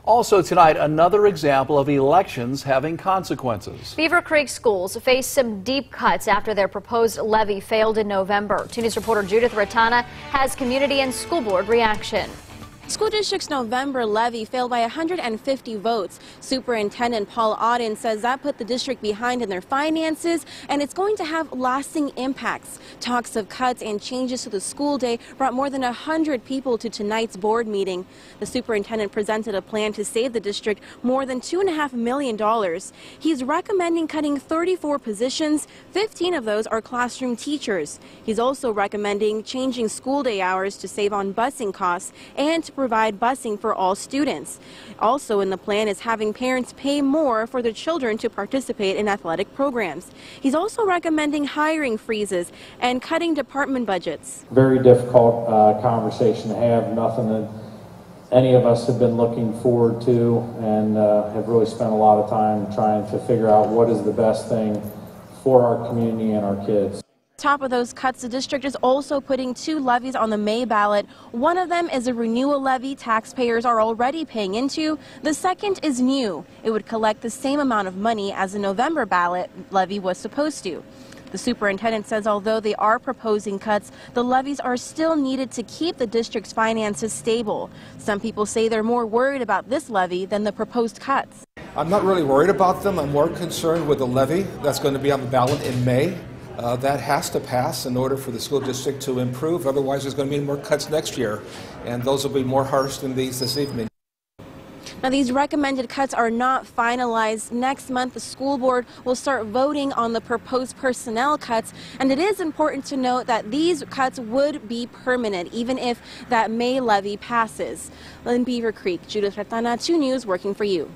Also tonight, another example of elections having consequences. Beavercreek Schools face some deep cuts after their proposed levy failed in November. 2 News reporter Judith Ratana has community and school board reaction. School district's November levy failed by 150 votes. Superintendent Paul Auden says that put the district behind in their finances, and it's going to have lasting impacts. Talks of cuts and changes to the school day brought more than 100 people to tonight's board meeting. The superintendent presented a plan to save the district more than $2.5 million. He's recommending cutting 34 positions. 15 of those are classroom teachers. He's also recommending changing school day hours to save on busing costs and to provide busing for all students. Also in the plan is having parents pay more for their children to participate in athletic programs. He's also recommending hiring freezes and cutting department budgets. Very difficult conversation to have, nothing that any of us have been looking forward to, and have really spent a lot of time trying to figure out what is the best thing for our community and our kids. Top of those cuts, the district is also putting 2 levies on the May ballot. One of them is a renewal levy taxpayers are already paying into. The second is new. It would collect the same amount of money as the November ballot levy was supposed to. The superintendent says although they are proposing cuts, the levies are still needed to keep the district's finances stable. Some people say they're more worried about this levy than the proposed cuts. I'm not really worried about them. I'm more concerned with the levy that's going to be on the ballot in May. That has to pass in order for the school district to improve. Otherwise, there's going to be more cuts next year, and those will be more harsh than these this evening. Now, these recommended cuts are not finalized. Next month, the school board will start voting on the proposed personnel cuts, and it is important to note that these cuts would be permanent, even if that May levy passes. In Beavercreek, Judith Ratana, 2 News, working for you.